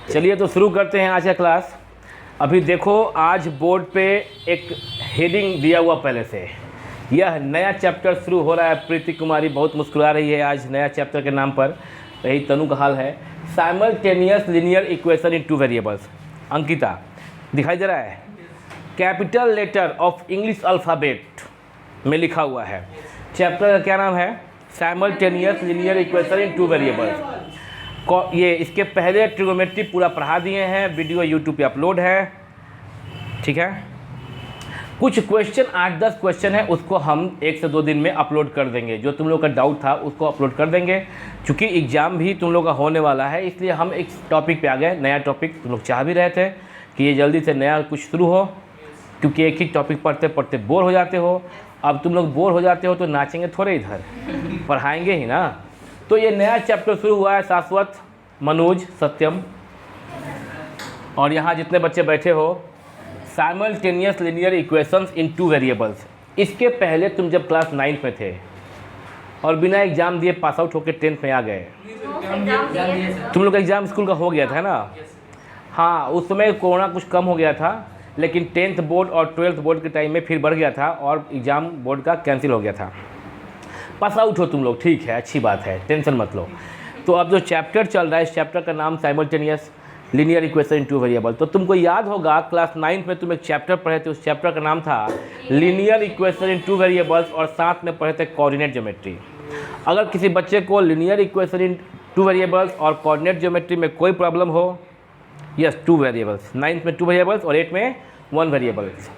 चलिए तो शुरू करते हैं आज का क्लास। अभी देखो आज बोर्ड पे एक हेडिंग दिया हुआ पहले से, यह नया चैप्टर शुरू हो रहा है। प्रीति कुमारी बहुत मुस्कुरा रही है आज नया चैप्टर के नाम पर, यही तनु का हाल है। Simultaneous linear equation in two variables. Ankita दिखाई दे रहा है, capital letter of English alphabet में लिखा हुआ है। चैप्टर का क्या नाम है? Simultaneous linear equation in two variables. ये इसके पहले ट्रिगोनोमेट्री पूरा पढ़ा दिए हैं, वीडियो यूट्यूब पे अपलोड है, ठीक है। कुछ क्वेश्चन 8-10 क्वेश्चन है, उसको हम 1 से 2 दिन में अपलोड कर देंगे। जो तुम लोग का डाउट था उसको अपलोड कर देंगे। चूँकि एग्ज़ाम भी तुम लोग का होने वाला है, इसलिए हम एक टॉपिक पे आ गए, नया टॉपिक। तुम लोग चाह भी रहे थे कि ये जल्दी से नया कुछ शुरू हो, क्योंकि एक ही टॉपिक पढ़ते पढ़ते बोर हो जाते हो। अब तुम लोग बोर हो जाते हो तो नाचेंगे थोड़े, इधर पढ़ाएंगे ही ना। तो ये नया चैप्टर शुरू हुआ है, शाश्वत, मनोज, सत्यम और यहाँ जितने बच्चे बैठे हो, साइमल्टेनियस लीनियर इक्वेशंस इन टू वेरिएबल्स। इसके पहले तुम जब क्लास 9 में थे और बिना एग्ज़ाम दिए पास आउट होकर 10th में आ गए, तुम लोग का एग्ज़ाम स्कूल का हो गया था ना? हाँ, उस समय कोरोना कुछ कम हो गया था, लेकिन 10th बोर्ड और 12th बोर्ड के टाइम में फिर बढ़ गया था और एग्ज़ाम बोर्ड का कैंसिल हो गया था। पास आउट हो तुम लोग, ठीक है, अच्छी बात है, टेंशन मत लो। तो अब जो चैप्टर चल रहा है, इस चैप्टर का नाम simultaneous linear equation in two variable. तो तुमको याद होगा क्लास 9 में तुम एक चैप्टर पढ़े थे, उस चैप्टर का नाम था linear equation in two variables, और साथ में पढ़े थे कोऑर्डिनेट ज्योमेट्री। अगर किसी बच्चे को linear equation in two variables और कोऑर्डिनेट ज्योमेट्री में कोई प्रॉब्लम हो, यस, 2 वेरिएबल्स, 9th में 2 वेरिएबल्स और 8 में 1 वेरिएबल्स।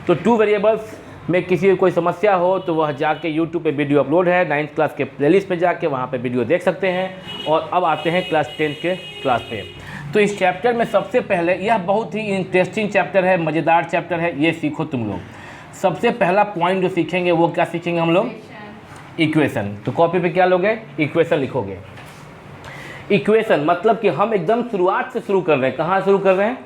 तो 2 वेरिएबल्स में किसी को कोई समस्या हो तो वह जाके यूट्यूब पे वीडियो अपलोड है, 9th क्लास के प्लेलिस्ट पे जाके वहाँ पे वीडियो देख सकते हैं। और अब आते हैं क्लास 10 के क्लास पे। तो इस चैप्टर में सबसे पहले, यह बहुत ही इंटरेस्टिंग चैप्टर है, मज़ेदार चैप्टर है, ये सीखो तुम लोग। सबसे पहला पॉइंट जो सीखेंगे वो क्या सीखेंगे हम लोग? इक्वेशन। तो कॉपी पे क्या लोगे? इक्वेशन लिखोगे। इक्वेशन मतलब कि हम एकदम शुरुआत से शुरू कर रहे हैं। कहाँ शुरू कर रहे हैं?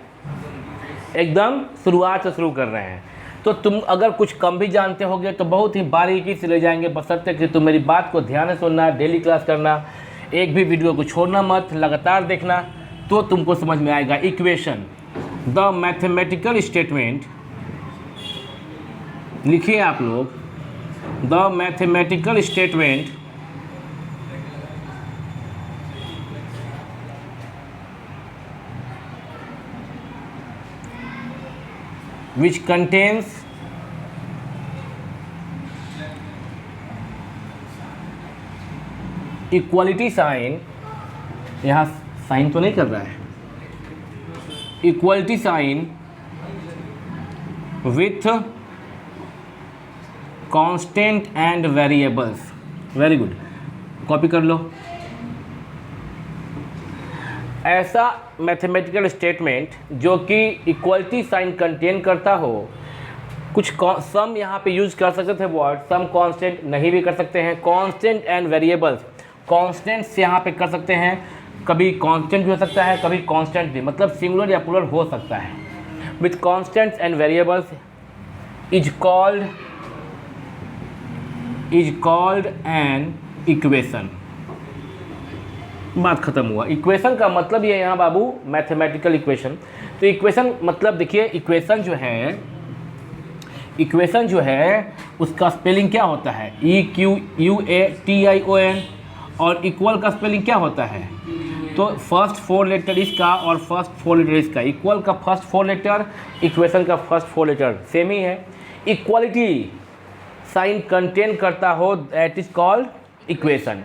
एकदम शुरुआत से शुरू कर रहे हैं। तो तुम अगर कुछ कम भी जानते होगे तो बहुत ही बारीकी से ले जाएंगे, बशर्ते कि तुम मेरी बात को ध्यान से सुनना, डेली क्लास करना, एक भी वीडियो को छोड़ना मत, लगातार देखना, तो तुमको समझ में आएगा। इक्वेशन, द मैथमेटिकल स्टेटमेंट, लिखिए आप लोग, the mathematical statement which contains equality sign, यहाँ साइन तो नहीं कर रहा है, equality sign with constant and variables. Very good, copy कर लो। ऐसा मैथमेटिकल स्टेटमेंट जो कि इक्वलिटी साइन कंटेन करता हो। कुछ सम यहाँ पे यूज़ कर सकते थे वर्ड, सम कांस्टेंट नहीं भी कर सकते हैं। कांस्टेंट एंड वेरिएबल्स, कांस्टेंट्स यहाँ पे कर सकते हैं, कभी कांस्टेंट भी हो सकता है, कभी कांस्टेंट भी, मतलब सिंगुलर या प्लूरल हो सकता है। With constants and variables is called an equation. बात खत्म हुआ। इक्वेशन का मतलब ये यहाँ बाबू मैथमेटिकल इक्वेशन। तो इक्वेशन मतलब देखिए, इक्वेशन जो है उसका स्पेलिंग क्या होता है? EQUATION। और इक्वल का स्पेलिंग क्या होता है? तो फर्स्ट 4 लेटर इसका और फर्स्ट 4 लेटर इसका। इक्वल का फर्स्ट 4 लेटर, इक्वेशन का फर्स्ट 4 लेटर सेम ही है। इक्वलिटी साइन कंटेन करता हो, दैट इज कॉल्ड इक्वेशन।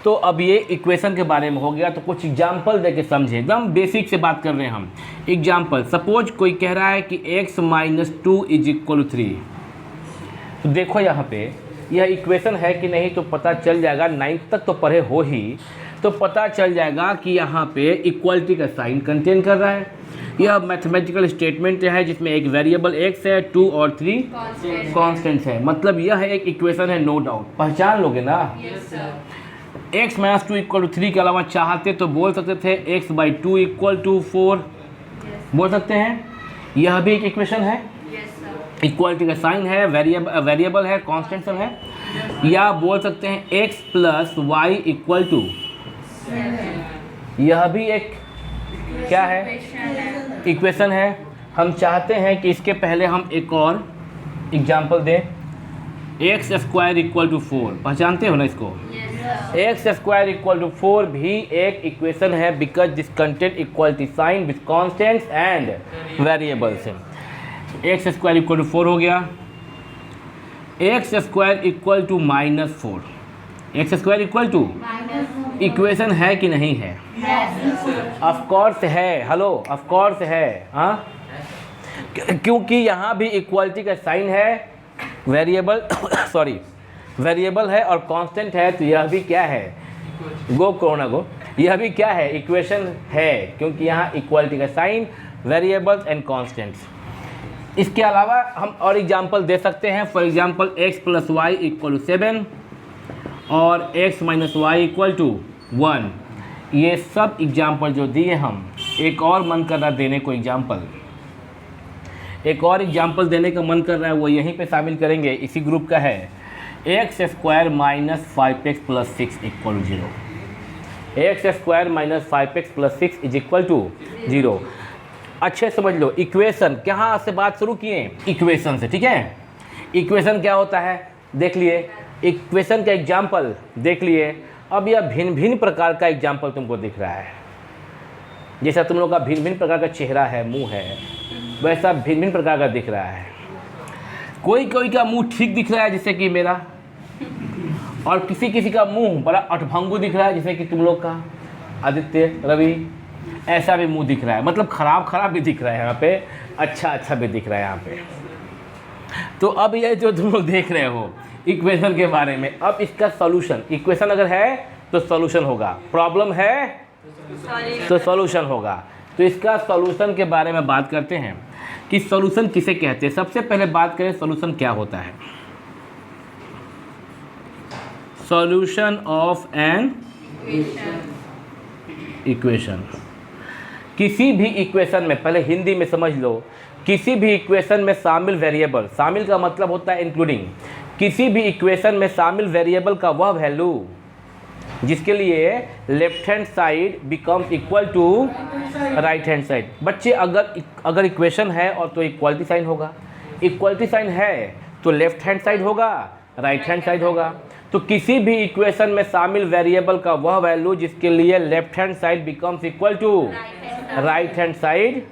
तो अब ये इक्वेशन के बारे में हो गया। तो कुछ एग्जाम्पल देके समझे, एकदम बेसिक से बात कर रहे हैं हम। एग्जाम्पल, सपोज कोई कह रहा है कि x - 2 = 3। तो देखो यहाँ पे यह इक्वेशन है कि नहीं तो पता चल जाएगा। 9th तक तो पढ़े हो ही, तो पता चल जाएगा कि यहाँ पे इक्वलिटी का साइन कंटेन कर रहा है। यह मैथमेटिकल स्टेटमेंट है जिसमें एक वेरिएबल x है, 2 और 3 कॉन्स्टेंट्स है। मतलब यह एक इक्वेशन है, नो डाउट। पहचान लोगे ना? x - 2 = 3 के अलावा चाहते तो बोल सकते थे x/2 = 4, बोल सकते हैं। यह भी एक इक्वेशन है, इक्वलिटी का साइन है, वेरिएबल है, कांस्टेंट है। या बोल सकते हैं x + y = यह भी एक क्या है? इक्वेशन है। हम चाहते हैं कि इसके पहले हम एक और एग्जाम्पल दें। एक्स स्क्वायर इक्वल टू 4, पहचानते हो ना इसको? एक्स स्क्वायर इक्वल टू 4 भी एक इक्वेशन है, because this content equality sign with constants and variables. X square equal to 4 हो गया। X square equal to -4, x square equal to equation है कि नहीं है? ऑफ कोर्स है। हेलो, ऑफ कोर्स है। हाँ, क्योंकि यहाँ भी इक्वालिटी का साइन है, वेरिएबल सॉरी वेरिएबल है और कांस्टेंट है, तो यह भी क्या है? गो कोरोना गो, यह भी क्या है? इक्वेशन है, क्योंकि यहाँ इक्वालिटी का साइन, वेरिएबल्स एंड कांस्टेंट्स। इसके अलावा हम और एग्जांपल दे सकते हैं। फॉर एग्जांपल x + y = 7 और x - y = 1। ये सब एग्जांपल जो दिए हम, एक और मन कर रहा देने को एग्जांपल, एक और एग्जांपल देने का मन कर रहा है, वो यहीं पे शामिल करेंगे। इसी ग्रुप का है। x² - 5x + 6 = 0। x² - 5x + 6 = 0। अच्छे समझ लो, इक्वेशन कहाँ से बात शुरू किए? इक्वेशन से, ठीक है? इक्वेशन क्या होता है देख लिए, इक्वेशन का एग्जाम्पल देख लिए। अब यह भिन्न भिन्न प्रकार का एग्जाम्पल तुमको दिख रहा है। जैसा तुम लोग का भिन्न भिन्न प्रकार का चेहरा है, मुंह है, वैसा भिन्न भिन्न प्रकार का दिख रहा है। कोई कोई का मुंह ठीक दिख रहा है, जैसे कि मेरा, और किसी किसी का मुंह बड़ा अठभंगु दिख रहा है, जैसे कि तुम लोग का, आदित्य, रवि, ऐसा भी मुंह दिख रहा है। मतलब खराब खराब भी दिख रहा है यहाँ पे, अच्छा अच्छा भी दिख रहा है यहाँ पे। तो अब ये जो तुम लोग देख रहे हो इक्वेशन के बारे में, अब इसका सॉल्यूशन, इक्वेशन अगर है तो सॉल्यूशन होगा, प्रॉब्लम है तो सॉल्यूशन होगा। तो इसका सॉल्यूशन के बारे में बात करते हैं कि सॉल्यूशन किसे कहते हैं। सबसे पहले बात करें सॉल्यूशन क्या होता है। Solution of an equation. किसी भी इक्वेशन में, पहले हिंदी में समझ लो, किसी भी इक्वेशन में शामिल वेरिएबल, शामिल का मतलब होता है इंक्लूडिंग, किसी भी इक्वेशन में शामिल वेरिएबल का वह वैल्यू जिसके लिए left hand side becomes equal to right hand side. बच्चे, अगर इक्वेशन है और तो इक्वालिटी साइन होगा, इक्वालिटी साइन है तो लेफ्ट हैंड साइड होगा, राइट हैंड साइड होगा। तो किसी भी इक्वेशन में शामिल वेरिएबल का वह वैल्यू जिसके लिए left hand side becomes equal to right hand side,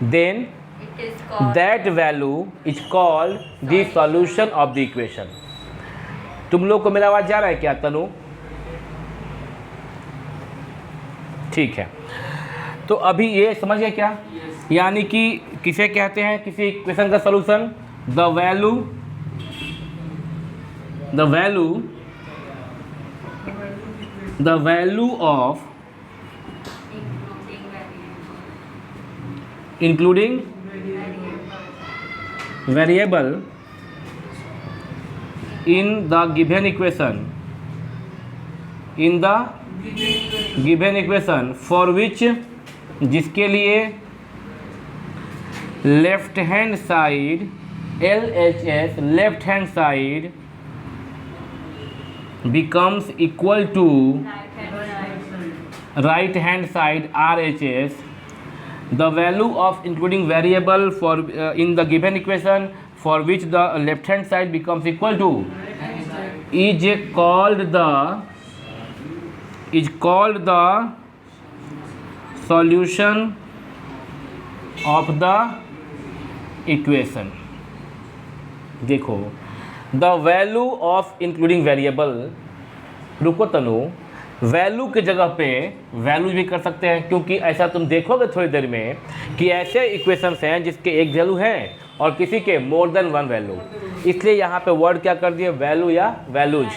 then that value is called the solution of the equation. तुम लोग को मेरा आवाज जा रहा है क्या तनु? ठीक है, तो अभी ये समझ गए क्या? यानी कि किसे कहते हैं किसी इक्वेशन का solution? The value of including variable in the given equation for which, जिसके लिए left hand side LHS, left hand side becomes equal to right hand side RHS, the value of including variable for in the given equation for which the left hand side becomes equal to is called the solution of the equation। देखो, the value of including variable, रुको तनु, value की जगह पे value भी कर सकते हैं, क्योंकि ऐसा तुम देखोगे थोड़ी देर में कि ऐसे इक्वेशंस हैं जिसके एक वैल्यू है और किसी के मोर देन वन वैल्यू। इसलिए यहाँ पे वर्ड क्या कर दिए? वैल्यू या वैल्यूज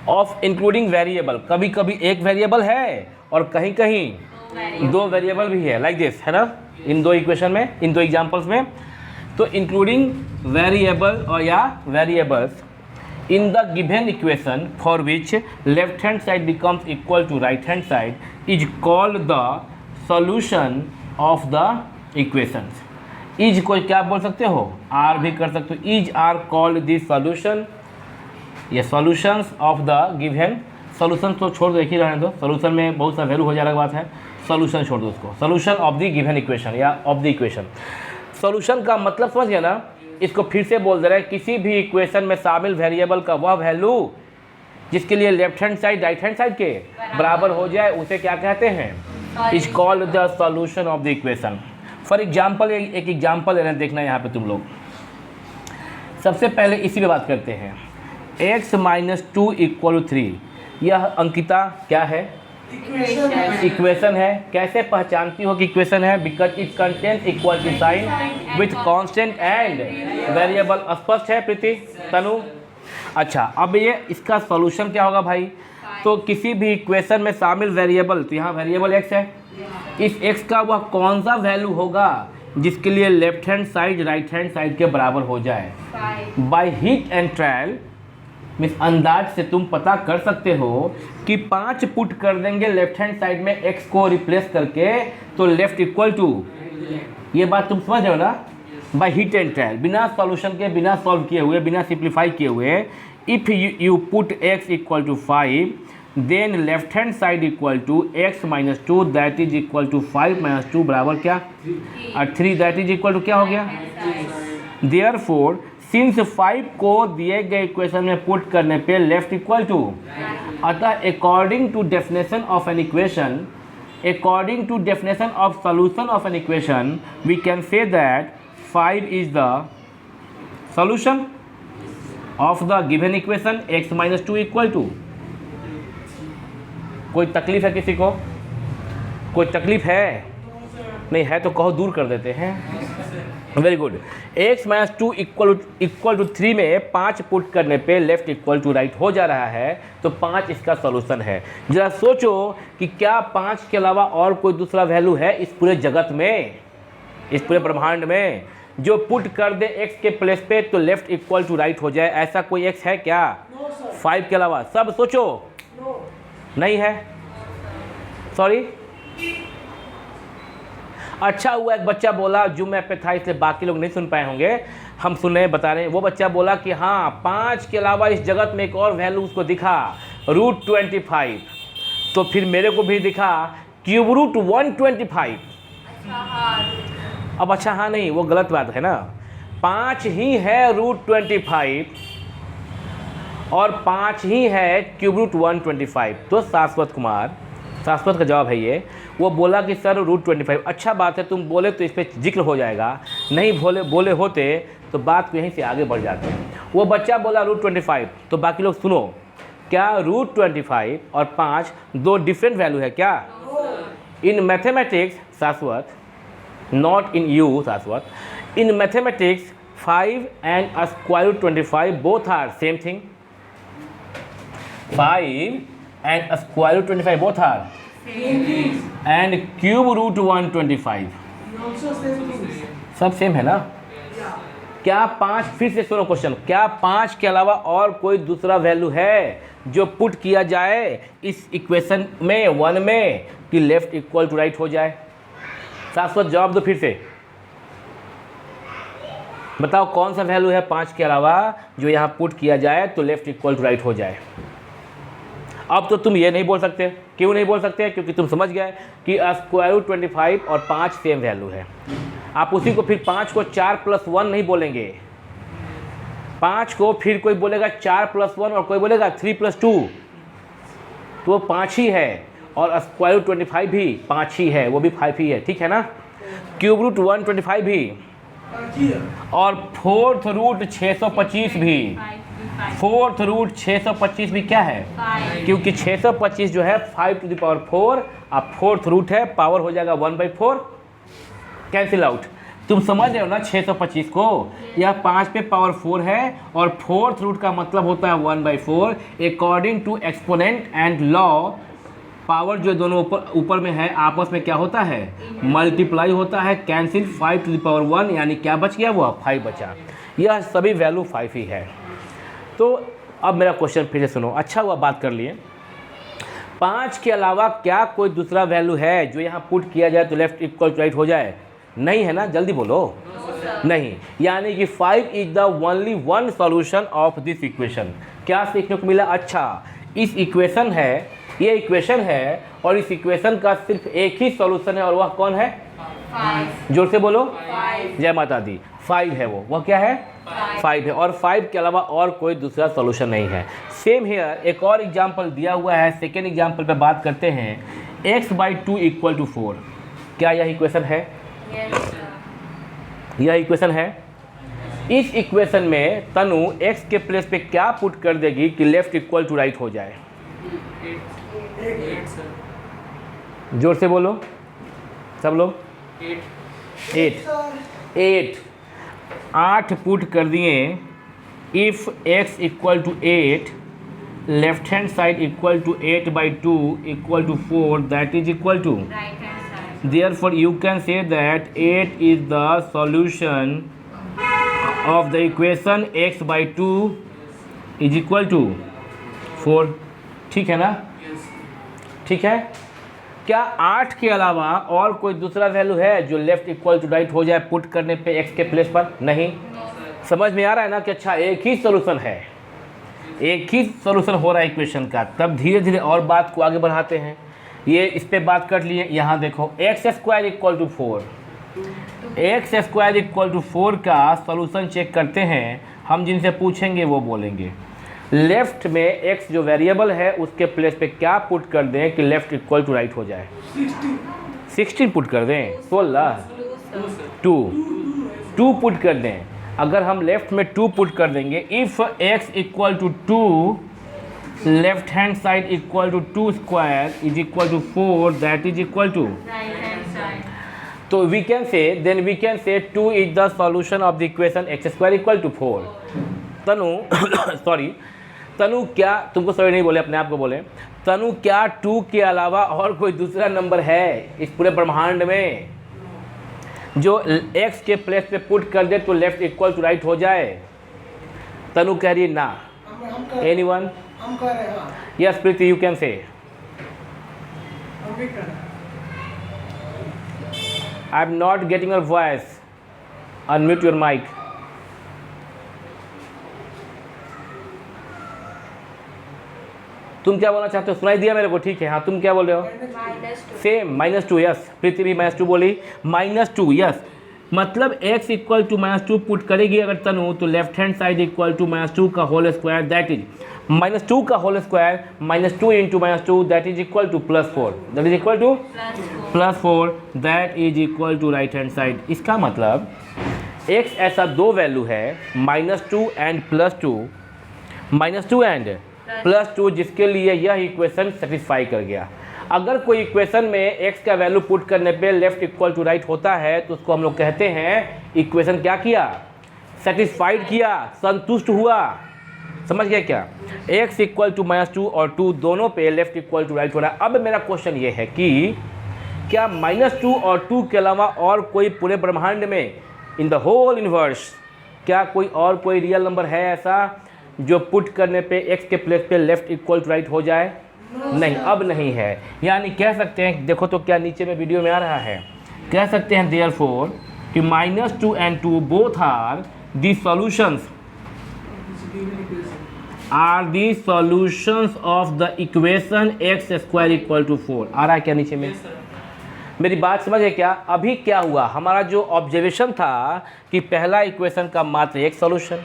ऑफ इंक्लूडिंग वेरिएबल। कभी कभी एक वेरिएबल है और कहीं कहीं दो वेरिएबल भी है, लाइक दिस, है ना, इन दो इक्वेशन में, इन दो एग्जाम्पल्स में। तो इंक्लूडिंग वेरिएबल और या variables in the given equation for which left hand side becomes equal to right hand side is called the solution of the equations। is को क्या बोल सकते हो? r भी कर सकते हो। is are called the solution या solutions of the given solution तो छोड़ दो, एक ही रहने दो, सोल्यूशन में बहुत सा वैल्यू हो जाने बात है, सोल्यूशन छोड़ दो उसको। Solution of the given equation या ऑफ द इक्वेशन, सोल्यूशन का मतलब समझ गया ना। इसको फिर से बोल दे रहे हैं, किसी भी इक्वेशन में शामिल वेरिएबल का वह वैल्यू जिसके लिए left hand side right hand side के बराबर हो जाए उसे क्या कहते हैं, is called the solution of the equation. For example एक एग्जाम्पल लेना, देखना यहाँ पे तुम लोग। सबसे पहले इसी पे बात करते हैं, x - 2 = 3, यह अंकिता क्या है, इक्वेशन है। कैसे पहचानती हो कि इक्वेशन है, because it contain equality sign with constant and variable. स्पष्ट है प्रीति, तनु? अच्छा, अब ये इसका सॉल्यूशन क्या होगा भाई, तो किसी भी इक्वेशन में शामिल वेरिएबल, तो यहाँ वेरिएबल x है, इस x का वह कौन सा वैल्यू होगा जिसके लिए left hand side right hand side के बराबर हो जाए। By hit and trial means अंदाज से तुम पता कर सकते हो कि 5 पुट कर देंगे लेफ्ट हैंड साइड में x को रिप्लेस करके, तो लेफ्ट इक्वल टू, ये बात तुम समझ रहे हो ना। बाय हिट एंड ट्रायल, बिना सॉल्यूशन के, बिना सॉल्व किए हुए, बिना सिंप्लीफाई किए हुए, if you put x = 5 then left hand side equal to x - 2 that is equal to 5 - 2 बराबर क्या, 3 दैट इज इक्वल टू क्या हो गया। देयरफॉर सिंस 5 को दिए गए इक्वेशन में पुट करने पे लेफ्ट इक्वल टू, अतः according to definition of an equation, according to definition of solution of an equation, we can say that 5 is the solution of the given equation x - 2 = कोई तकलीफ है किसी को, कोई तकलीफ है? नहीं है तो कहो, दूर कर देते हैं। Very good. x - 2 = 3 में 5 पुट करने पे लेफ्ट इक्वल टू राइट हो जा रहा है, तो 5 इसका सॉल्यूशन है। जरा सोचो कि क्या 5 के अलावा और कोई दूसरा वैल्यू है इस पूरे जगत में, इस पूरे ब्रह्मांड में, जो पुट कर दे x के प्लेस पे तो लेफ्ट इक्वल टू राइट हो जाए? ऐसा कोई x है क्या? 5 के अलावा सब सोचो। नहीं है, सॉरी। अच्छा हुआ एक बच्चा बोला, जो मैं पे था इसलिए बाकी लोग नहीं सुन पाए होंगे, हम सुने बता रहे हैं। वो बच्चा बोला कि हाँ 5 के अलावा इस जगत में एक और वैल्यू उसको दिखा, √25। तो फिर मेरे को भी दिखा √125। अब अच्छा हाँ नहीं, वो गलत बात है ना, 5 ही है √25 और 5 ही है √125। तो शाश्वत का जवाब है ये। वो बोला कि सर √25। अच्छा बात है, तुम बोले तो इस पर जिक्र हो जाएगा, नहीं बोले होते तो बात को यहीं से आगे बढ़ जाते हैं। वो बच्चा बोला √25, तो बाकी लोग सुनो, क्या √25 और 5 दो डिफरेंट वैल्यू है क्या? इन मैथमेटिक्स शाश्वत, नॉट इन यू शाश्वत, in mathematics 5 and √25 both are same thing. 5 and √25 both are same thing. And √125 सब सेम है ना? क्या 5, फिर से सुनो क्वेश्चन, क्या 5 के अलावा और कोई दूसरा वैल्यू है जो पुट किया जाए इस इक्वेशन में 1 में कि लेफ्ट इक्वल टू राइट हो जाए? शाश्वत जवाब दो फिर से, बताओ कौन सा वैल्यू है 5 के अलावा जो यहाँ पुट किया जाए तो लेफ्ट इक्वल टू राइट हो जाए? अब तो तुम ये नहीं बोल सकते। क्यों नहीं बोल सकते? क्योंकि तुम समझ गए कि √25 और 5 सेम वैल्यू है। आप उसी को फिर 5 को 4 + 1 नहीं बोलेंगे, 5 को फिर कोई बोलेगा 4 + 1 और कोई बोलेगा 3 + 2, तो 5 ही है। और √25 भी 5 ही है, वो भी 5 ही है, ठीक है ना? √125 भी और 4th रूट 625 भी, 4th रूट 625 भी क्या है? क्योंकि 625 जो है 5⁴, अब 4th रूट है, पावर हो जाएगा 1/4, कैंसिल आउट। तुम समझ रहे हो ना 625 को? यह 5 पे पावर 4 है और 4th रूट का मतलब होता है 1/4। According to exponent and law, power जो दोनों ऊपर में है आपस में क्या होता है? मल्टीप्लाई होता है। कैंसिल 5⁴, यानी क्या बच गया? वो 5 बचा। यह सभी वैल्यू 5 ही है। तो अब मेरा क्वेश्चन फिर से सुनो, अच्छा हुआ बात कर लिए। 5 के अलावा क्या कोई दूसरा वैल्यू है जो यहाँ पुट किया जाए तो लेफ्ट इक्वल टू राइट हो जाए? नहीं है ना? जल्दी बोलो। नहीं, यानी कि 5 is the only one solution of this equation. क्या सीखने को मिला? अच्छा, इस इक्वेशन है, ये इक्वेशन है और इस इक्वेशन का सिर्फ एक ही सॉल्यूशन है और वह कौन है? 5। जोर से बोलो। 5। जय माता दी। 5 है वह क्या है? 5 है और 5 के अलावा और कोई दूसरा सॉल्यूशन नहीं है। सेम हियर एक और एग्जांपल दिया हुआ है, सेकेंड एग्जांपल पे बात करते हैं। x/2 = 4। क्या यह इक्वेशन है? यह इक्वेशन है। इस इक्वेशन में तनु x के प्लेस पे क्या पुट कर देगी कि लेफ्ट इक्वल टू राइट हो जाए? 8 जोर से बोलो सब लोग। 8 पुट कर दिए। If x = 8, left hand side = 8/2 = 4, that is equal to, right hand side. therefore you can say that 8 is the solution of the equation x/2 = 4। ठीक है ना? ठीक है। क्या 8 के अलावा और कोई दूसरा वैल्यू है जो लेफ्ट इक्वल टू राइट हो जाए पुट करने पे x के प्लेस पर? नहीं। समझ में आ रहा है ना कि अच्छा एक ही सॉल्यूशन है, एक ही सॉल्यूशन हो रहा है इक्वेशन का। तब धीरे धीरे और बात को आगे बढ़ाते हैं। ये इस पे बात कर लिए। यहाँ देखो x² = 4, x² = 4 का सॉल्यूशन चेक करते हैं। हम जिनसे पूछेंगे वो बोलेंगे। लेफ्ट में x जो वेरिएबल है उसके प्लेस पे क्या पुट कर दें कि लेफ्ट इक्वल टू राइट हो जाए? 16 पुट कर दें। 16 2 पुट कर दें। अगर हम लेफ्ट में 2 पुट कर देंगे, if x = 2, left hand side = 2² = 4, that is equal to, right hand side. तो we can say 2 is the solution of the equation x² = 4। Tanu sorry Tanu, क्या तुमको सॉरी नहीं बोले, अपने आप को बोले। तनु, क्या 2 के अलावा और कोई दूसरा नंबर है इस पूरे ब्रह्मांड में जो x के प्लेस पे पुट कर दे तो लेफ्ट इक्वल टू राइट हो जाए? तनु कह रही है ना। एनीवन? हम कर रहे हैं। हाँ, yes Preeti, you can say. हम भी कर रहे हैं। I am not getting your voice. Unmute your mic. तुम क्या बोलना चाहते हो? सुनाई दिया मेरे को? ठीक है। हाँ, तुम क्या बोल रहे हो? -2। सेम -2। यस प्रीति भी -2 बोली। -2 यस, मतलब x = -2 पुट करेगी अगर तनु, तो लेफ्ट हैंड साइड = -2 का होल स्क्वायर, दैट इज -2 का whole square, -2 × -2, that is equal to +4, that is equal to +4, that is equal to right hand side. इसका मतलब x ऐसा दो वैल्यू है, -2 एंड +2, -2 एंड +2, जिसके लिए यह इक्वेशन सेटिस्फाई कर गया। अगर कोई इक्वेशन में x का वैल्यू पुट करने पे लेफ्ट इक्वल टू राइट होता है तो उसको हम लोग कहते हैं इक्वेशन क्या किया? सेटिस्फाइड किया, संतुष्ट हुआ। समझ गया क्या? x = -2 और 2 दोनों पे लेफ्ट इक्वल टू राइट हो रहा है। अब मेरा क्वेश्चन ये है कि क्या -2 और 2 के अलावा और कोई पूरे ब्रह्मांड में, इन द होल यूनिवर्स, क्या कोई रियल नंबर है ऐसा जो पुट करने पे x के प्लेस पे लेफ्ट इक्वल टू राइट हो जाए? नहीं, अब नहीं है। यानी कह सकते हैं, देखो तो क्या नीचे में वीडियो में आ रहा है, कह सकते हैं therefore कि -2 and 2 both are the solutions of the equation x² = 4। आ रहा है क्या नीचे में? मेरी बात समझ है क्या? अभी क्या हुआ, हमारा जो ऑब्जर्वेशन था कि पहला इक्वेशन का मात्र एक सॉल्यूशन,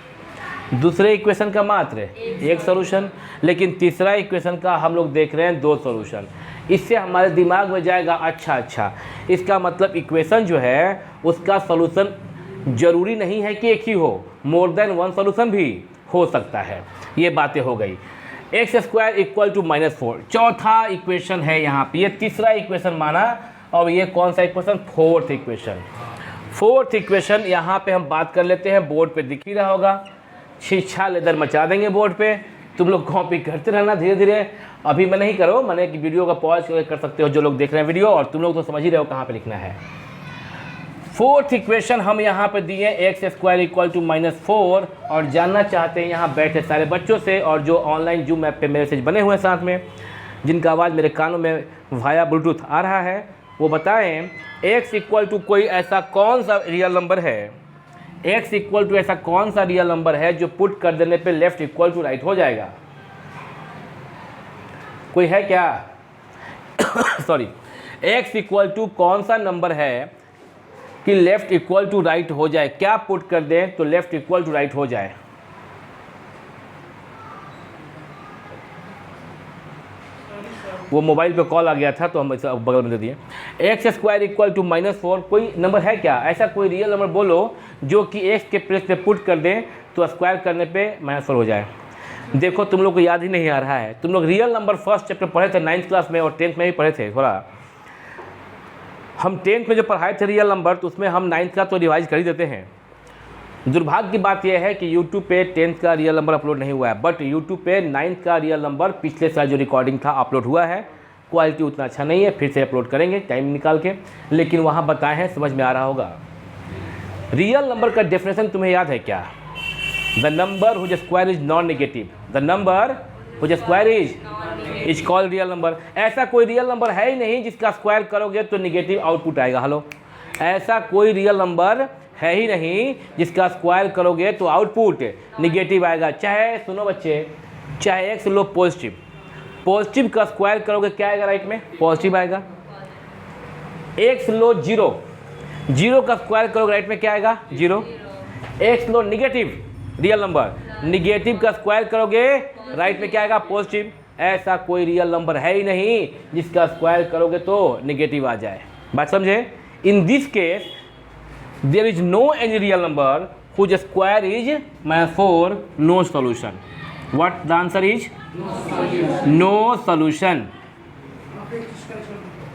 दूसरे इक्वेशन का मात्र एक सॉल्यूशन, लेकिन तीसरा इक्वेशन का हम लोग देख रहे हैं 2 सॉल्यूशन। इससे हमारे दिमाग में जाएगा अच्छा, इसका मतलब इक्वेशन जो है उसका सॉल्यूशन ज़रूरी नहीं है कि एक ही हो, मोर देन 1 सॉल्यूशन भी हो सकता है। ये बातें हो गई। x² = -4 चौथा इक्वेशन है यहाँ पे, ये तीसरा इक्वेशन माना। और ये कौन सा equation? 4th equation. 4th equation यहाँ पे हम बात कर लेते हैं, बोर्ड पे दिख ही रहा होगा। शिक्षा लेदर मचा देंगे बोर्ड पे, तुम लोग कॉपी करते रहना धीरे धीरे। अभी मैं नहीं करो, मैंने कि वीडियो का पॉज कर सकते हो जो लोग देख रहे हैं वीडियो, और तुम लोग तो समझ ही रहे हो कहाँ पे लिखना है। 4th इक्वेशन हम यहाँ पे दिए x² = -4, और जानना चाहते हैं यहाँ बैठे सारे बच्चों से, और जो ऑनलाइन जूम ऐप पे मैसेज बने हुए हैं साथ में, जिनका आवाज़ मेरे कानों में वाया ब्लूटूथ आ रहा है, वो बताएं x कोई ऐसा कौन सा रियल नंबर है, x ऐसा कौन सा रियल नंबर है जो पुट कर देने पे लेफ्ट इक्वल टू राइट हो जाएगा? कोई है क्या? सॉरी, x इक्वल टू कौन सा नंबर है कि लेफ्ट इक्वल टू राइट हो जाए? क्या पुट कर दें तो लेफ्ट इक्वल टू राइट हो जाए? वो मोबाइल पे कॉल आ गया था तो हम इसे बगल में दे दिए। एक्स स्क्वायर इक्वल टू -4 कोई नंबर है क्या? ऐसा कोई रियल नंबर बोलो जो कि एक्स के प्लेस पे पुट कर दें तो स्क्वायर करने पे -4 हो जाए। देखो तुम लोग को याद ही नहीं आ रहा है, तुम लोग रियल नंबर फर्स्ट चैप्टर पढ़े थे 9th क्लास में और 10th में भी पढ़े थे। थोड़ा हम 10th में जो पढ़ाए थे रियल नंबर तो उसमें हम 9th का तो रिवाइज कर ही देते हैं। दुर्भाग्य की बात यह है कि YouTube पे 10th का रियल नंबर अपलोड नहीं हुआ है, बट YouTube पे 9th का रियल नंबर पिछले साल जो रिकॉर्डिंग था अपलोड हुआ है। क्वालिटी उतना अच्छा नहीं है, फिर से अपलोड करेंगे टाइम निकाल के, लेकिन वहाँ बताए हैं, समझ में आ रहा होगा। रियल नंबर का डेफिनेशन तुम्हें याद है क्या? The number whose square is non negative, the number whose square is called real number. ऐसा कोई रियल नंबर है ही नहीं जिसका स्क्वायर करोगे तो निगेटिव आउटपुट आएगा। हेलो, ऐसा कोई रियल नंबर है ही नहीं जिसका स्क्वायर करोगे तो आउटपुट निगेटिव आएगा। चाहे सुनो बच्चे, चाहे एक्स लो पॉजिटिव, पॉजिटिव का स्क्वायर करोगे क्या आएगा? राइट में पॉजिटिव आएगा। एक्स लो 0, 0 का स्क्वायर करोगे राइट में क्या आएगा? 0। एक्स लो निगेटिव रियल नंबर, निगेटिव का स्क्वायर करोगे राइट में क्या आएगा? पॉजिटिव। ऐसा कोई रियल नंबर है ही नहीं जिसका स्क्वायर करोगे तो निगेटिव आ जाए। बात समझे? In this case there is no any real number whose square is -4, no solution. What the answer is? No solution.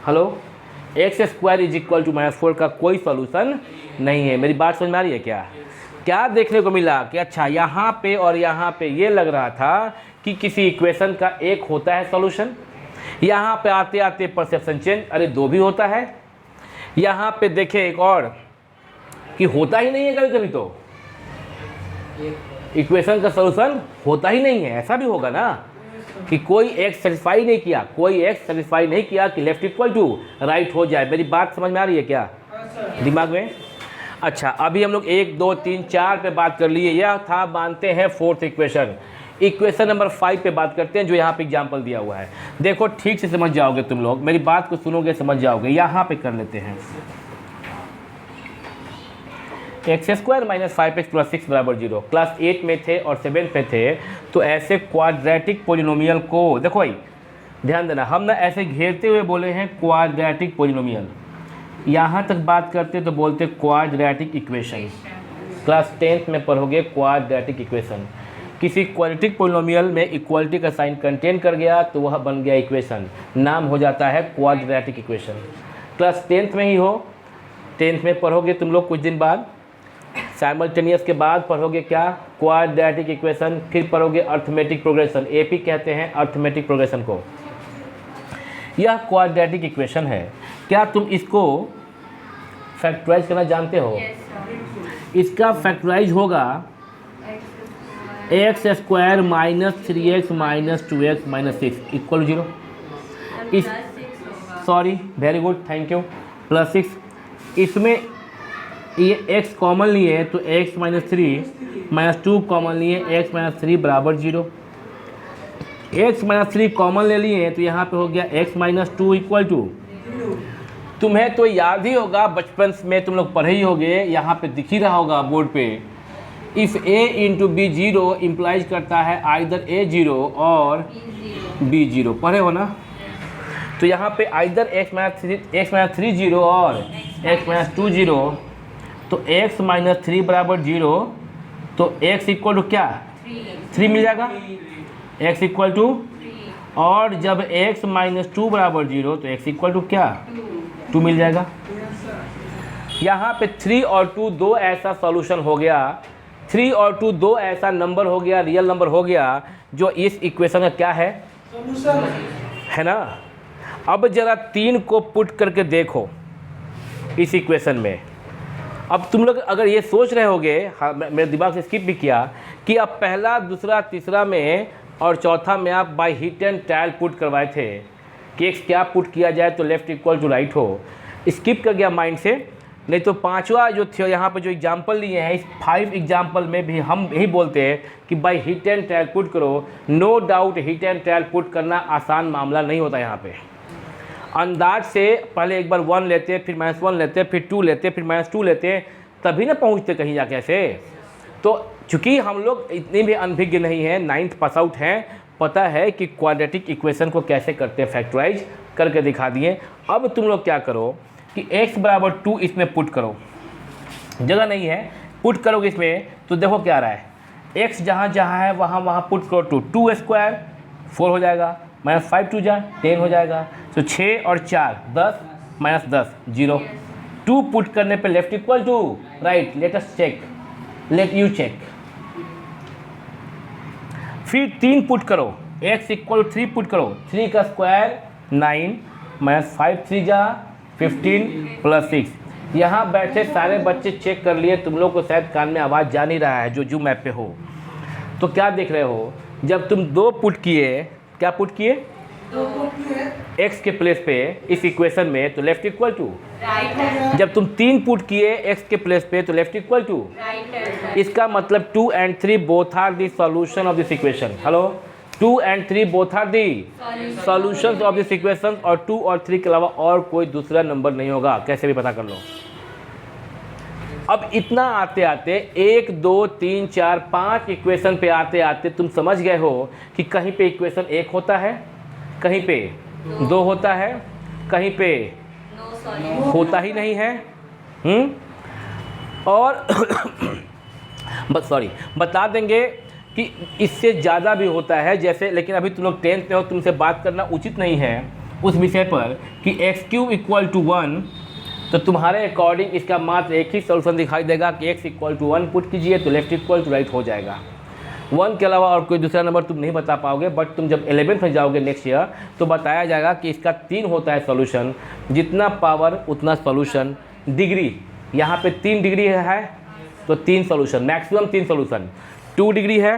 Hello, x square is equal to -4 का कोई सॉल्यूशन नहीं है। मेरी बात समझ में आ रही है क्या? क्या देखने को मिला कि अच्छा यहाँ पे और यहाँ पे ये लग रहा था कि किसी इक्वेशन का एक होता है सॉल्यूशन, यहाँ पे आते आते परसेप्शन चेंज, अरे 2 भी होता है। यहाँ पे देखे एक और कि होता ही नहीं है, कभी कभी तो इक्वेशन का सॉल्यूशन होता ही नहीं है। ऐसा भी होगा ना कि कोई एक्स सेटिस्फाई नहीं किया, कोई एक्स सेटिस्फाई नहीं किया कि लेफ्ट इक्वल टू राइट हो जाए। मेरी बात समझ में आ रही है क्या दिमाग में? अच्छा, अभी हम लोग 1 2 3 4 पे बात कर लिए, यह था मानते हैं 4th इक्वेशन। इक्वेशन नंबर 5 पे बात करते हैं जो यहाँ पे एग्जाम्पल दिया हुआ है। देखो ठीक से समझ जाओगे तुम लोग, मेरी बात को सुनोगे समझ जाओगे। यहाँ पे कर लेते हैं एक्स स्क्वायर -5x + 6 = 0। क्लास 8 में थे और 7 पे थे तो ऐसे क्वाड्रेटिक पोलिनोमियल को देखो भाई ध्यान देना, हम ना ऐसे घेरते हुए बोले हैं क्वाड्रेटिक पोलिनोमियल। यहाँ तक बात करते तो बोलते क्वाड्रेटिक इक्वेशन। क्लास 10th में पढ़ोगे क्वाड्रेटिक इक्वेशन। किसी क्वाड्रेटिक पोलिनोमियल में इक्वलिटी का साइन कंटेन कर गया तो वह बन गया इक्वेशन, नाम हो जाता है क्वाड्रेटिक इक्वेशन। क्लास 10th में ही हो, 10th में पढ़ोगे तुम लोग कुछ दिन बाद, साइमल्टेनियस के बाद पढ़ोगे क्या? Quadratic equation. फिर पढ़ोगे अर्थमेटिक प्रोग्रेशन, एपी कहते हैं अर्थमेटिक प्रोग्रेशन को। यह क्वाड्रेटिक इक्वेशन है। क्या तुम इसको फैक्टराइज करना जानते हो? इसका फैक्टराइज होगा एक्स स्क्वायर -3x - 2x - 6 = 0। इस sorry, very good, thank you, +6। इसमें ये x कॉमन लिए तो x - 3 - 2 कॉमन लिए, x - 3 = 0। x - 3 कॉमन ले लिए तो यहाँ पे हो गया x - 2 = 2। तुम्हें तो याद ही होगा, बचपन में तुम लोग पढ़े ही होगे, यहाँ पे दिख ही रहा होगा बोर्ड पे, इफ़ a × b 0 इम्प्लाइज करता है आइदर a 0 और b 0, पढ़े हो ना? तो यहाँ पे आइदर x - 3 0 और x - 2 0, तो x - 3 = 0, तो x इक्वल टू क्या? 3 मिल जाएगा। x इक्वल टू, और जब x - 2 = 0 तो x इक्वल टू क्या? 2 मिल जाएगा। यहाँ पे 3 और 2 दो ऐसा सॉल्यूशन हो गया, 3 और 2 दो ऐसा नंबर हो गया, रियल नंबर हो गया जो इस इक्वेशन का क्या है? सॉल्यूशन है ना। अब जरा 3 को पुट करके देखो इस इक्वेशन में। अब तुम लोग अगर ये सोच रहे होगे, हाँ मेरे दिमाग से स्किप भी किया कि अब पहला दूसरा तीसरा में और चौथा में आप by hit and trial put करवाए थे कि एक्स क्या पुट किया जाए तो लेफ्ट इक्वल टू राइट हो। स्किप कर गया माइंड से, नहीं तो पांचवा जो थे यहाँ पे जो एग्जाम्पल लिए हैं, इस 5 एग्जाम्पल में भी हम यही बोलते हैं कि भाई हिट एंड ट्रायल पुट करो। No doubt hit and trial put करना आसान मामला नहीं होता। यहाँ पे अंदाज से पहले एक बार 1 लेते, फिर -1 लेते, फिर 2 लेते, फिर -2 लेते, तभी ना पहुँचते कहीं जाके ऐसे। तो चूँकि हम लोग इतने भी अनभिज्ञ नहीं हैं, 9th पास आउट हैं, पता है कि क्वाड्रेटिक इक्वेशन को कैसे करते हैं, फैक्टराइज करके दिखा दिए। अब तुम लोग क्या करो कि x बराबर 2 इसमें पुट करो, जगह नहीं है, पुट करोगे इसमें तो देखो क्या आ रहा है, x जहाँ जहाँ है वहाँ पुट करो 2 स्क्वायर 4 हो जाएगा, -5 2 जा 10 हो जाएगा, तो 6 और 4 10 -10 0। 2 पुट करने पे left equal to right, let us check, let you check. फिर 3 पुट करो, x इक्वल 3 पुट करो, 3 का स्क्वायर 9 -5 3 जा 15 + 6। यहाँ बैठे सारे बच्चे चेक कर लिए, तुम लोग को शायद कान में आवाज़ जा नहीं रहा है जो जूम ऐप पे हो। तो क्या देख रहे हो, जब तुम 2 पुट किए, क्या पुट किए x के प्लेस पे इस इक्वेशन में, तो लेफ्ट इक्वल टू राइट, जब तुम 3 पुट किए x के प्लेस पे तो लेफ्ट इक्वल टू, राइट, इसका मतलब 2 and 3 both are the solution of this equation. Hello, 2 and 3 both are the solutions of this equation, और 2 और 3 के अलावा और कोई दूसरा नंबर नहीं होगा, कैसे भी पता कर लो। अब इतना आते आते 1 2 3 4 5 इक्वेशन पे आते आते तुम समझ गए हो कि कहीं पे इक्वेशन 1 होता है, कहीं पे 2 होता है, कहीं पे नो सॉरी, होता ही नहीं है। और बस सॉरी बता देंगे कि इससे ज़्यादा भी होता है जैसे, लेकिन अभी तुम लोग 10th में हो, तुमसे बात करना उचित नहीं है उस विषय पर कि x³ = 1, तो तुम्हारे अकॉर्डिंग इसका मात्र एक ही सॉल्यूशन दिखाई देगा कि x = 1 पुट कीजिए तो लेफ्ट इक्वल टू राइट हो जाएगा। 1 के अलावा और कोई दूसरा नंबर तुम नहीं बता पाओगे, बट तुम जब 11th में जाओगे नेक्स्ट ईयर तो बताया जाएगा कि इसका 3 होता है सॉल्यूशन, जितना पावर उतना सॉल्यूशन। डिग्री यहाँ पे 3 डिग्री है तो 3 सॉल्यूशन, मैक्सिमम 3 सॉल्यूशन। 2 डिग्री है,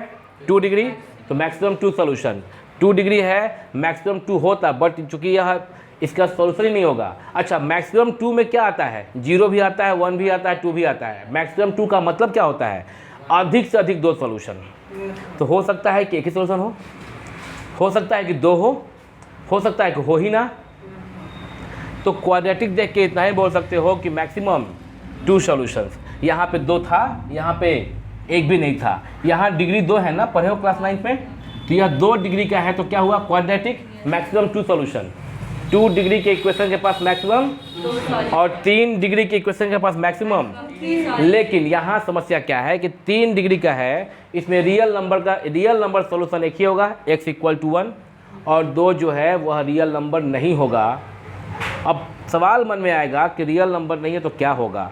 2 डिग्री तो मैक्सिमम 2 सॉल्यूशन। 2 डिग्री है, मैक्सिमम 2 होता, बट चूँकि यह इसका सॉल्यूशन ही नहीं होगा। अच्छा, मैक्सिमम 2 में क्या आता है, 0 भी आता है, 1 भी आता है, 2 भी आता है। मैक्सिमम 2 का मतलब क्या होता है, अधिक से अधिक 2 सॉल्यूशन। तो हो सकता है कि एक ही सॉल्यूशन हो सकता है कि 2 हो सकता है कि हो ही ना। तो क्वाड्रेटिक देख के इतना ही बोल सकते हो कि मैक्सिमम 2 सॉल्यूशंस। यहाँ पे 2 था, यहाँ पे 1 भी नहीं था। यहाँ डिग्री 2 है ना, पढ़े हो क्लास 9 में, तो यह 2 डिग्री का है तो क्या हुआ, क्वाड्रेटिक, मैक्सिमम 2 सॉल्यूशन। 2 डिग्री के इक्वेशन के पास मैक्सिमम और 3 डिग्री के इक्वेशन के पास मैक्सिमम। लेकिन यहाँ समस्या क्या है कि 3 डिग्री का है, इसमें रियल नंबर सॉल्यूशन एक ही होगा, x = 1, और 2 जो है वह रियल नंबर नहीं होगा। अब सवाल मन में आएगा कि रियल नंबर नहीं है तो क्या होगा,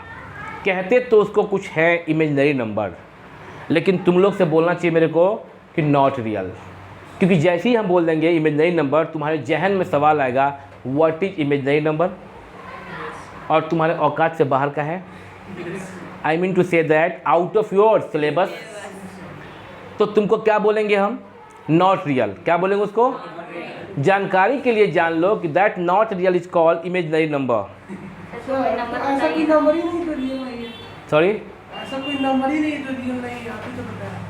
कहते तो उसको कुछ है इमेजिनरी नंबर, लेकिन तुम लोग से बोलना चाहिए मेरे को कि नॉट रियल, क्योंकि जैसे ही हम बोल देंगे इमेजिनरी नंबर, तुम्हारे जहन में सवाल आएगा व्हाट इज इमेजिनरी नंबर, और तुम्हारे औकात से बाहर का है। I mean to say that out of your syllabus. तो तुमको क्या बोलेंगे हम, नॉट रियल। क्या बोलेंगे उसको, जानकारी के लिए जान लो कि that not real is called imaginary number. ऐसा कोई नंबर ही नहीं तो रियल नहीं है। सॉरी, ऐसा कोई नंबर ही नहीं जो रियल नहीं है, आपको तो पता है।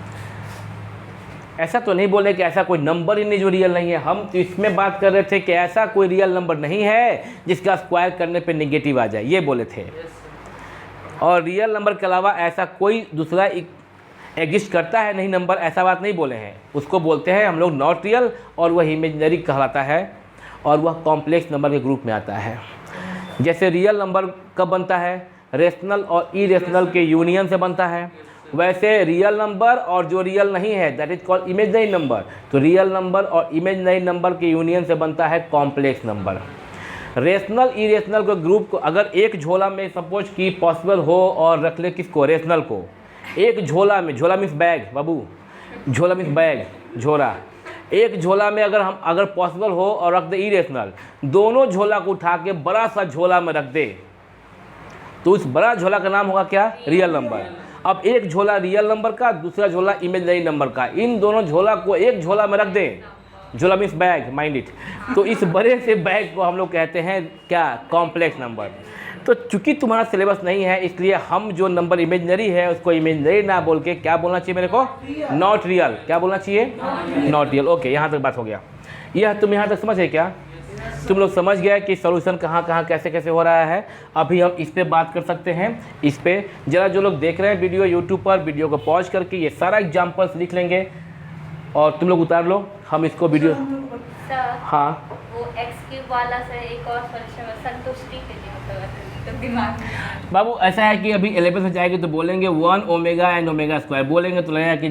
ऐसा तो नहीं बोले कि ऐसा कोई नंबर ही नहीं जो रियल नहीं है। हम तो इसमें बात कर रहे थे कि ऐसा कोई रियल नंबर नहीं है जिसका स्क्वायर करने पे नेगेटिव आ जाए, ये बोले थे। और रियल नंबर के अलावा ऐसा कोई दूसरा एग्जिस्ट करता है नहीं नंबर, ऐसा बात नहीं बोले हैं। उसको बोलते हैं हम लोग नॉट रियल, और वह इमेजिनरी कहलाता है, और वह कॉम्प्लेक्स नंबर के ग्रुप में आता है। जैसे रियल नंबर कब बनता है, रेशनल और इरेशनल के यूनियन से बनता है, वैसे रियल नंबर और जो रियल नहीं है that is called imaginary number. तो रियल नंबर और इमेजिनरी नंबर के यूनियन से बनता है कॉम्प्लेक्स नंबर। रेशनल इरेशनल के ग्रुप को अगर एक झोला में सपोज कि पॉसिबल हो और रख ले किसको, रेशनल को, एक झोला में, झोला मीन्स बैग बाबू, झोला मीन्स बैग, झोला, एक झोला में अगर पॉसिबल हो और रख दे इरेशनल, दोनों झोला को उठा के बड़ा सा झोला में रख दे तो उस बड़ा झोला का नाम होगा क्या, रियल नंबर। अब एक झोला रियल नंबर का, दूसरा झोला इमेजिनरी नंबर का, इन दोनों झोला को एक झोला में रख दें, झोला मीन्स बैग, माइंड इट, तो इस बड़े से बैग को हम लोग कहते हैं क्या, कॉम्प्लेक्स नंबर। तो चूंकि तुम्हारा सिलेबस नहीं है इसलिए हम जो नंबर इमेजनरी है उसको इमेजनरी ना बोल के क्या बोलना चाहिए मेरे को, नॉट रियल। क्या बोलना चाहिए, नॉट रियल। ओके, यहाँ तक बात हो गया। यह तुम यहाँ तक समझ गए क्या? तुम लोग समझ गए कि सॉल्यूशन कहाँ कहाँ कैसे कैसे हो रहा है। अभी हम इस पे बात कर सकते हैं। इस पे जरा जो लोग देख रहे हैं वीडियो यूट्यूब पर, वीडियो को पॉज करके ये सारा एग्जाम्पल्स लिख लेंगे और तुम लोग उतार लो। हम इसको वीडियो, सर हाँ वो एक्स क्यूब वाला से एक और सॉल्यूशन में संतुष्टि के लिए होता है तो दिमाग में बाबू ऐसा है कि अभी 11 में जाएंगे तो बोलेंगे 1 ओमेगा एंड ओमेगा स्क्वायर, बोलेंगे तो लगेगा कि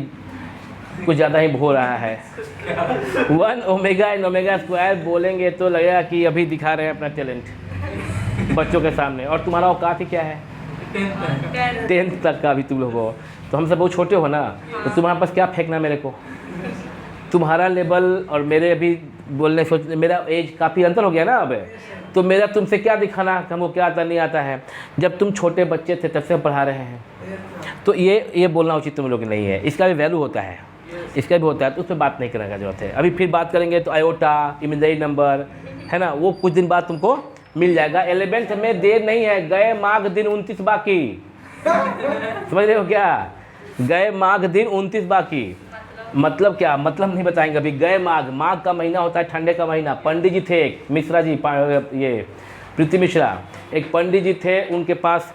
कुछ ज़्यादा ही हो रहा है। 1 ओमेगा एंड ओमेगा स्क्वायर बोलेंगे तो लगेगा कि अभी दिखा रहे हैं अपना टैलेंट बच्चों के सामने। और तुम्हारा औकात ही क्या है, 10th तक का अभी तुम लोग हो, तो हमसे बहुत छोटे हो ना, तो तुम्हारे पास क्या फेंकना मेरे को। तुम्हारा लेवल और मेरे अभी बोलने सोच, मेरा एज काफ़ी अंतर हो गया ना अब, तो मेरा तुमसे क्या दिखाना कि हमको क्या आता नहीं आता है। जब तुम छोटे बच्चे थे तब से हम पढ़ा रहे हैं, तो ये बोलना उचित तुम लोग नहीं है। इसका भी वैल्यू होता है, इसका भी होता है, तो उस पर बात नहीं करने का जरूरत है। अभी फिर बात करेंगे तो आयोटा, इमेजनरी नंबर है ना, वो कुछ दिन बाद तुमको मिल जाएगा। 11th में देर नहीं है, गए माघ दिन 29 बाकी। समझ रहे हो क्या, गए माघ दिन 29 बाकी। मतलब क्या, मतलब नहीं बताएंगे अभी। गए माघ, माघ का महीना होता है ठंडे का महीना। पंडित जी थे एक, मिश्रा जी, ये प्रीति मिश्रा, एक पंडित जी थे, उनके पास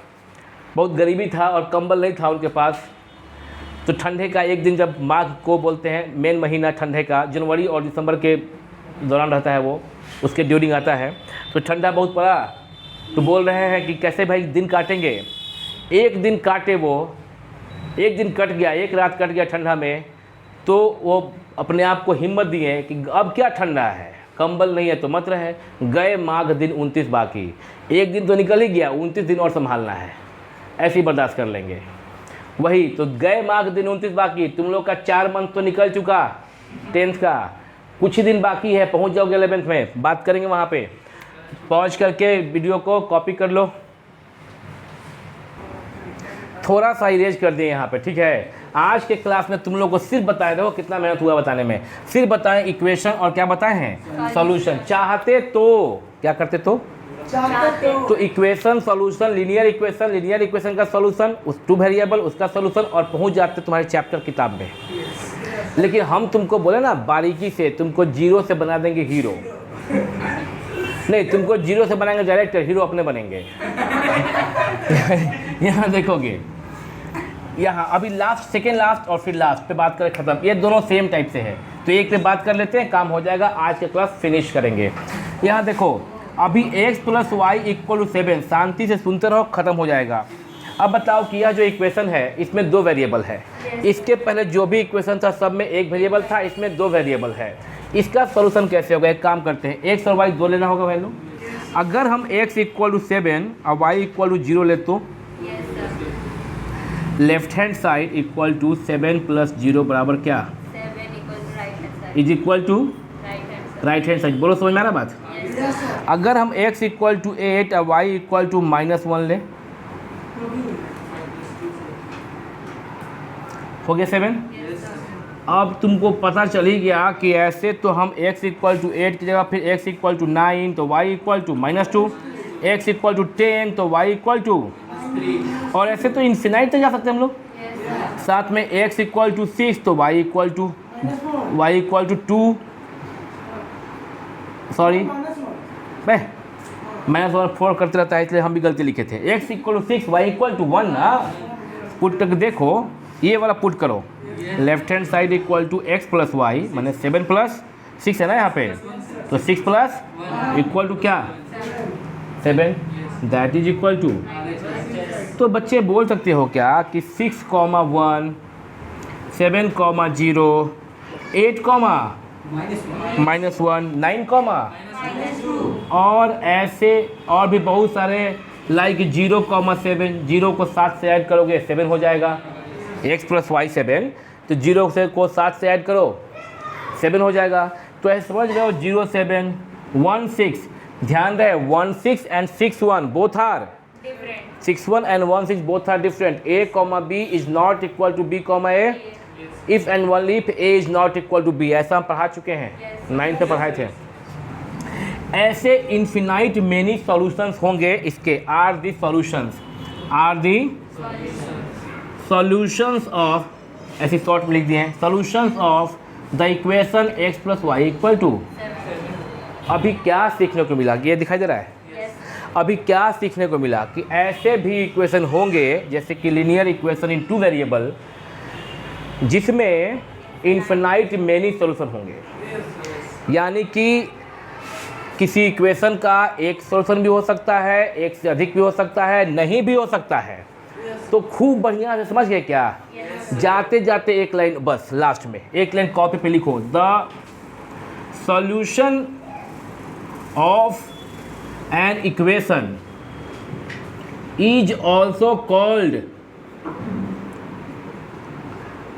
बहुत गरीबी था और कंबल नहीं था उनके पास। तो ठंडे का एक दिन, जब माघ को बोलते हैं मेन महीना ठंडे का, जनवरी और दिसंबर के दौरान रहता है वो, उसके ड्यूरिंग आता है, तो ठंडा बहुत पड़ा। तो बोल रहे हैं कि कैसे भाई दिन काटेंगे। एक दिन काटे वो, एक दिन कट गया, एक रात कट गया ठंडा में, तो वो अपने आप को हिम्मत दिए कि अब क्या ठंडा है, कंबल नहीं है तो मत रहे। गए माघ दिन 29 बाकी, एक दिन तो निकल ही गया, 29 दिन और संभालना है, ऐसे ही बर्दाश्त कर लेंगे। वही तो, गए माघ दिन 29 बाकी। तुम लोग का 4 मंथ तो निकल चुका 10th का, कुछ ही दिन बाकी है, पहुंच जाओगे 11th में। बात करेंगे वहाँ पे। पॉज करके वीडियो को कॉपी कर लो, थोड़ा सा इरेज कर दिए यहाँ पे, ठीक है। आज के क्लास में तुम लोग को सिर्फ बताए, देखो कितना मेहनत हुआ बताने में। सिर्फ बताएं इक्वेशन और क्या बताए हैं, सॉल्यूशन। चाहते तो क्या करते तो इक्वेशन सॉल्यूशन, लीनियर इक्वेशन का सॉल्यूशन, उस 2 वेरिएबल उसका सॉल्यूशन, और पहुंच जाते तुम्हारे चैप्टर किताब में। लेकिन हम तुमको बोले ना बारीकी से, तुमको 0 से बना देंगे हीरो। नहीं, तुमको 0 से बनाएंगे डायरेक्टर, हीरो अपने बनेंगे। यहाँ देखोगे, यहाँ अभी लास्ट, सेकेंड लास्ट और फिर लास्ट पे बात करें, खत्म। ये दोनों सेम टाइप से है, तो एक पे बात कर लेते हैं, काम हो जाएगा। आज के क्लास फिनिश करेंगे। यहाँ देखो, अभी x + y = 7, शांति से सुनते रहो, खत्म हो जाएगा। अब बताओ कि यह जो इक्वेशन है इसमें 2 वेरिएबल है। इसके पहले जो भी इक्वेशन था सब में 1 वेरिएबल था, इसमें 2 वेरिएबल है। इसका सॉल्यूशन कैसे होगा, एक काम करते हैं, x और y 2 लेना होगा वैल्यू। अगर हम x = 7 और y = 0 ले तो लेफ्ट हैंड साइड = 7 + 0 बराबर क्या, 7 = राइट हैंड साइड। बोलो, समझ में आ रहा बात। अगर हम x = 8 और y = -1 ले, हो गया 7। अब तुमको पता चल ही गया कि ऐसे तो हम x = 8 की जगह फिर x = 9 तो y = -2, x = 10 तो y = और ऐसे तो इन्फिनाइट तक जा सकते हैं हम लोग। साथ में x = 6 तो y = 2, सॉरी मैं -4 करते रहता है, इसलिए हम भी गलती लिखे थे। x = 6 y = 1 ना, पुट करके देखो, ये वाला पुट करो। Left hand side = x + y, माने 7 + 6 है ना यहाँ पे, तो 6 + = क्या, 7, दैट इज इक्वल टू। तो बच्चे बोल सकते हो क्या कि 6, 1, 7, 0, 8, -1, 9, और ऐसे और भी बहुत सारे, लाइक 0, 7, 0 को 7 से ऐड करोगे 7 हो जाएगा। x + y 7, तो 0 से को 7 से ऐड करो 7 हो जाएगा। तो ऐसे समझ रहे हो, 0, 7, 1, 6, ध्यान रहे 1, 6 and 6, 1 both are different. 6, 1 and 1, 6 both are different. A, B is not equal to B, A. If and only if A is not equal to B, ऐसा हम पढ़ा चुके हैं, 9 पे पढ़ाए थे। ऐसे इन्फिनाइट मेनी सॉल्यूशंस होंगे इसके। Are the solutions, are the solutions of, ऐसे शॉर्ट में लिख दिए हैं, solutions of the equation x + y = 2। अभी क्या सीखने को मिला, ये दिखाई दे रहा है? अभी क्या सीखने को मिला कि ऐसे भी इक्वेशन होंगे जैसे कि लीनियर इक्वेशन इन 2 वेरिएबल जिसमें इन्फिनाइट मेनी सॉल्यूशन होंगे। यानी कि किसी इक्वेशन का एक सॉल्यूशन भी हो सकता है, एक से अधिक भी हो सकता है, नहीं भी हो सकता है। तो खूब बढ़िया से समझ गए क्या? जाते जाते एक लाइन बस लास्ट में एक लाइन कॉपी पे लिखो, the solution of an equation is also called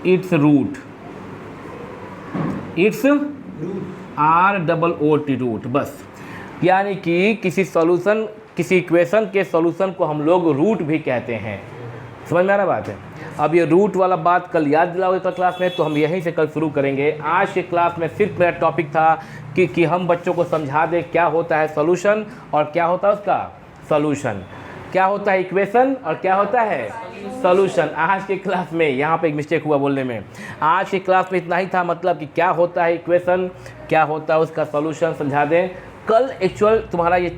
its root, its ROOT root. बस यानी कि किसी सॉल्यूशन, किसी इक्वेशन के सॉल्यूशन को हम लोग रूट भी कहते हैं। समझ में आ रहा बात है? अब ये रूट वाला बात कल याद दिलाओगे कल क्लास में, तो हम यहीं से कल शुरू करेंगे। आज के क्लास में सिर्फ मेरा टॉपिक था कि हम बच्चों को समझा दें क्या होता है सॉल्यूशन और क्या होता है उसका सॉल्यूशन, क्या होता है इक्वेशन और क्या होता है सॉल्यूशन। आज की क्लास में यहाँ पे एक मिस्टेक हुआ बोलने में। आज की क्लास में इतना ही था, मतलब कि क्या होता है इक्वेशन, क्या होता है उसका सॉल्यूशन समझा दें। कल एक्चुअल तुम्हारा ये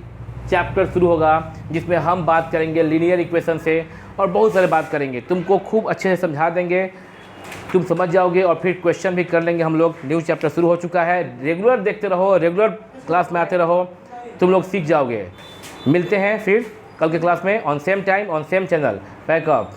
चैप्टर शुरू होगा जिसमें हम बात करेंगे लीनियर इक्वेशन से और बहुत सारे बात करेंगे। तुमको खूब अच्छे से समझा देंगे, तुम समझ जाओगे और फिर क्वेश्चन भी कर लेंगे हम लोग। न्यू चैप्टर शुरू हो चुका है, रेगुलर देखते रहो, रेगुलर क्लास में आते रहो, तुम लोग सीख जाओगे। मिलते हैं फिर कल के क्लास में on same time on same channel. Pack up.